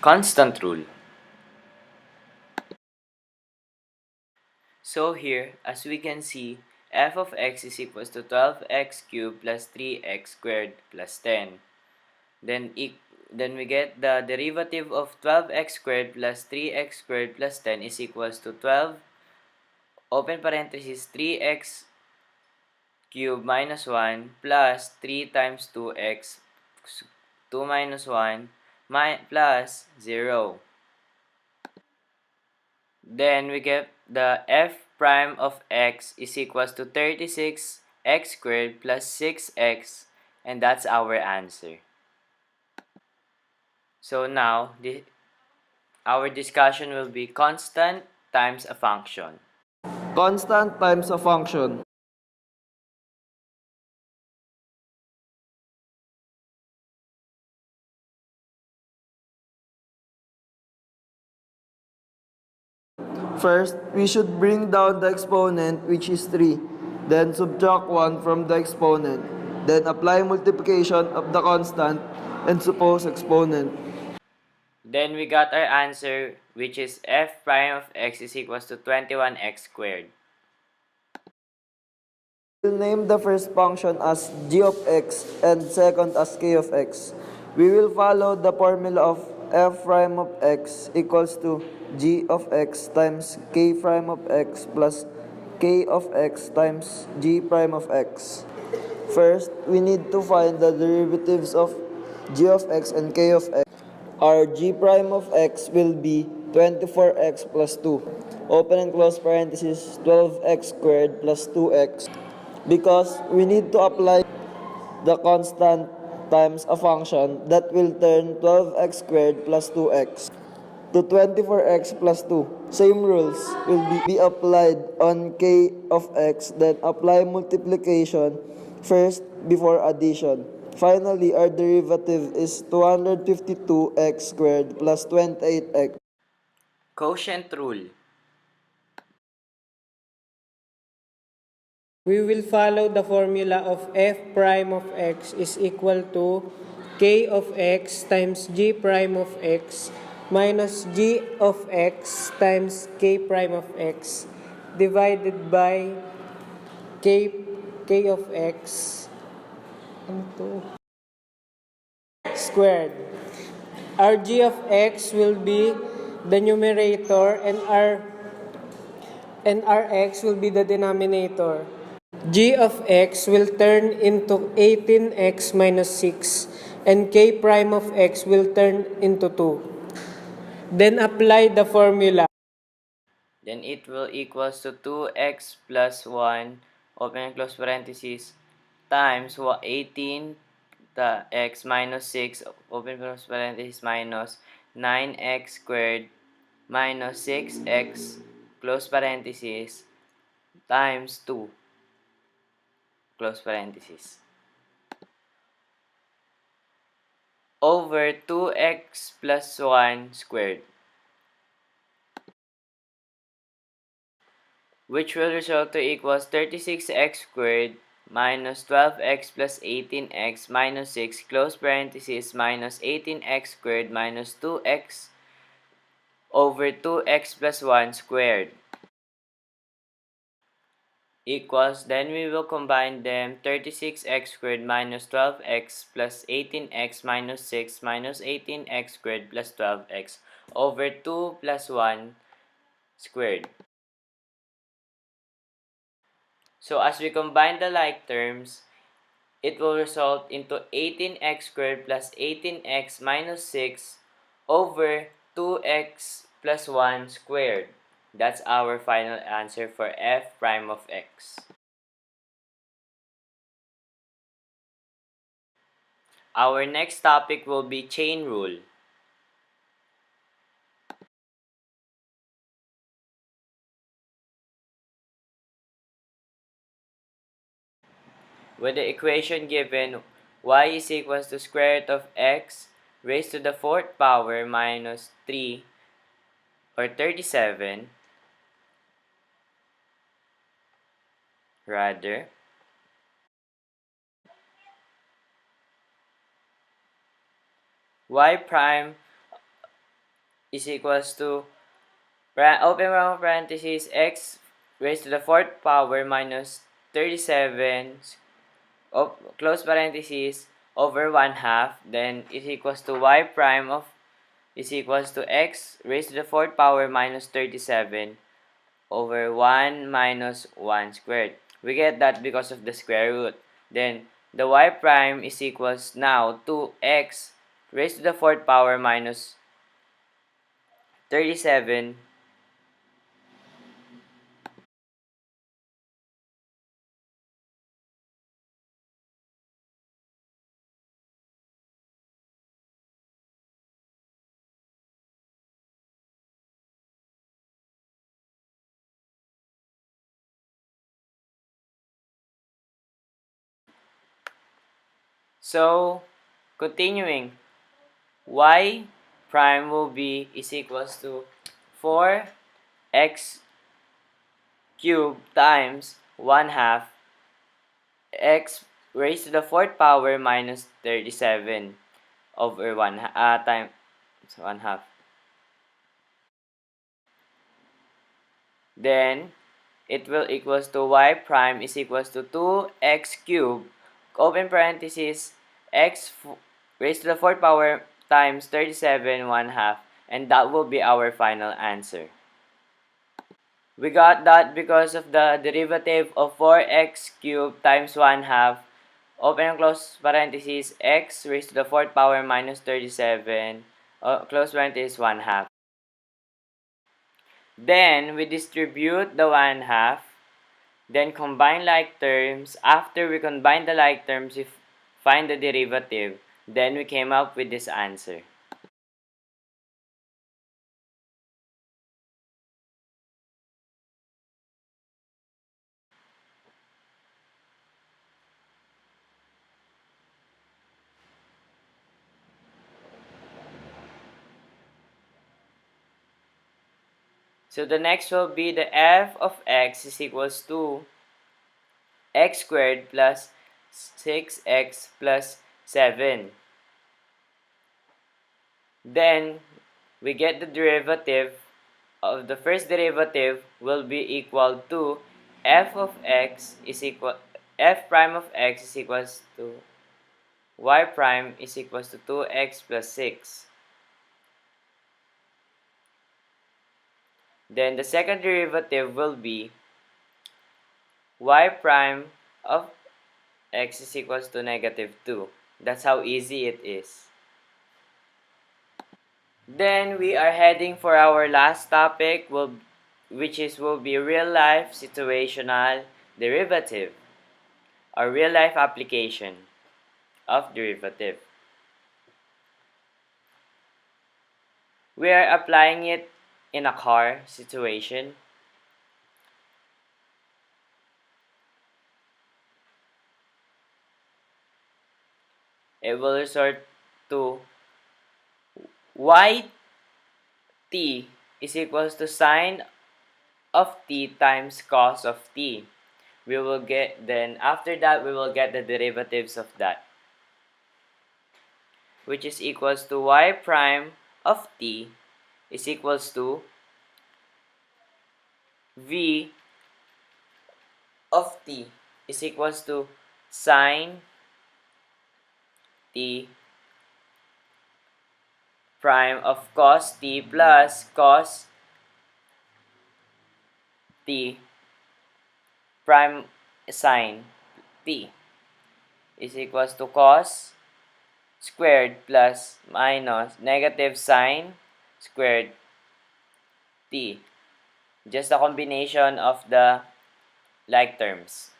Constant rule. So here, as we can see, f of x is equals to 12x cubed plus 3x squared plus 10. Then we get the derivative of 12x squared plus 3x squared plus 10 is equals to 12, open parenthesis, 3x cubed minus 1 plus 3 times 2x, 2 minus 1, plus 0. Then we get the f prime of x is equals to 36x squared plus 6x, and that's our answer. So now, our discussion will be constant times a function. Constant times a function. First, we should bring down the exponent, which is 3. Then subtract 1 from the exponent. Then apply multiplication of the constant and suppose exponent. Then we got our answer, which is f prime of x is equals to 21x squared. We'll name the first function as g of x and second as k of x. We will follow the formula of f prime of x equals to g of x times k prime of x plus k of x times g prime of x. First, we need to find the derivatives of g of x and k of x. Our g prime of x will be 24x plus 2. Open and close parenthesis, 12x squared plus 2x. Because we need to apply the constant times a function that will turn 12x squared plus 2x to 24x plus 2. Same rules will be applied on k of x, then apply multiplication first before addition. Finally, our derivative is 252x squared plus 28x. Quotient rule. We will follow the formula of f prime of x is equal to k of x times g prime of x minus g of x times k prime of x divided by k of x squared. Our g of x will be the numerator and our x will be the denominator. G of x will turn into 18x minus 6 and k prime of x will turn into 2. Then apply the formula. Then it will equals to 2x plus 1, open and close parenthesis, times 18, the x minus 6, open and close parenthesis, minus 9x squared minus 6x, close parenthesis, times 2, close parenthesis, over 2x plus 1 squared, which will result to equals 36x squared minus 12x plus 18x minus 6, close parenthesis, minus 18x squared minus 2x over 2x plus 1 squared equals, then we will combine them, 36x squared minus 12x plus 18x minus 6 minus 18x squared plus 12x over 2 plus 1 squared. So as we combine the like terms, it will result into 18x squared plus 18x minus 6 over 2x plus 1 squared. That's our final answer for f prime of x. Our next topic will be chain rule. With the equation given, y is equals to square root of x raised to the 4th power minus 3 or 37, rather, y prime is equals to open round parenthesis x raised to the fourth power minus 37 close parenthesis over 1 half, then is equals to y prime of is equals to x raised to the fourth power minus 37 over 1 minus 1 squared. We get that because of the square root. Then the y prime is equals now to x raised to the fourth power minus 37. So, continuing, y prime will be is equals to 4x cubed times 1 half x raised to the fourth power minus 37 over 1 times 1 half. Then it will equals to y prime is equals to 2x cubed, open parenthesis, raised to the fourth power times 37 1 half, and that will be our final answer. We got that because of the derivative of 4x cubed times 1 half, open and close parenthesis, x raised to the fourth power minus 37, close parenthesis 1 half. Then we distribute the 1 half, then combine like terms. After we combine the like terms, we find the derivative. Then we came up with this answer. So the next will be the f of x is equals to x squared plus 6x plus 7. Then we get the derivative of the first derivative will be equal to f of x is equal f prime of x is equals to y prime is equals to 2x plus 6. Then the second derivative will be y prime of x is equals to negative 2. That's how easy it is. Then we are heading for our last topic, which will be real life situational derivative, or real life application of derivative. We are applying it in a car situation. It will resort to y t is equals to sine of t times cos of t. We will get, then after that we will get the derivatives of that, which is equals to y prime of t is equals to v of t is equals to sine t prime of cos t plus cos t prime sine t is equals to cos squared plus minus negative sine squared t. Just a combination of the like terms.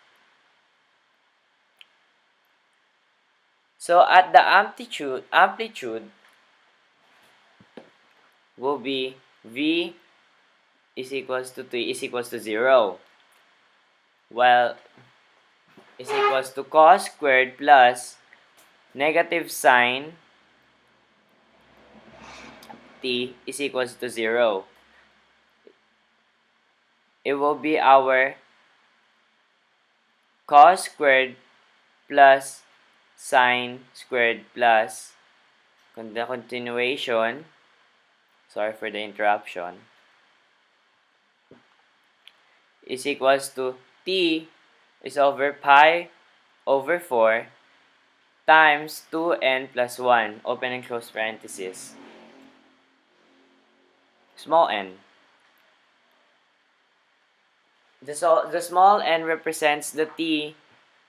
So at the amplitude will be v is equals to t is equals to 0. Well, is equals to cos squared plus negative sine t is equals to 0. It will be our cos squared plus sine squared plus the continuation sorry for the interruption, is equals to t is over pi over 4 times 2n plus 1, open and close parenthesis, small n. The small n represents the t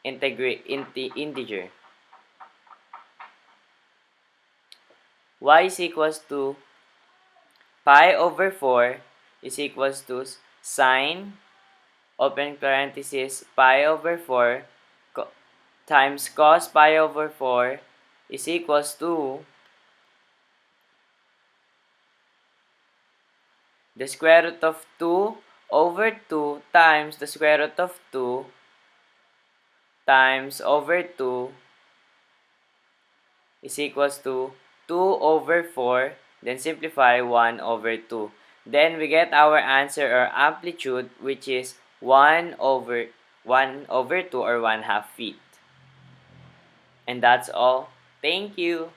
integer. Y is equals to pi over 4 is equals to sine, open parenthesis, pi over 4 times cos pi over 4 is equals to the square root of 2 over 2 times the square root of 2 times over 2 is equals to 2 over 4, then simplify 1 over 2. Then we get our answer or amplitude, which is 1 over 2 or 1/2 feet. And that's all. Thank you.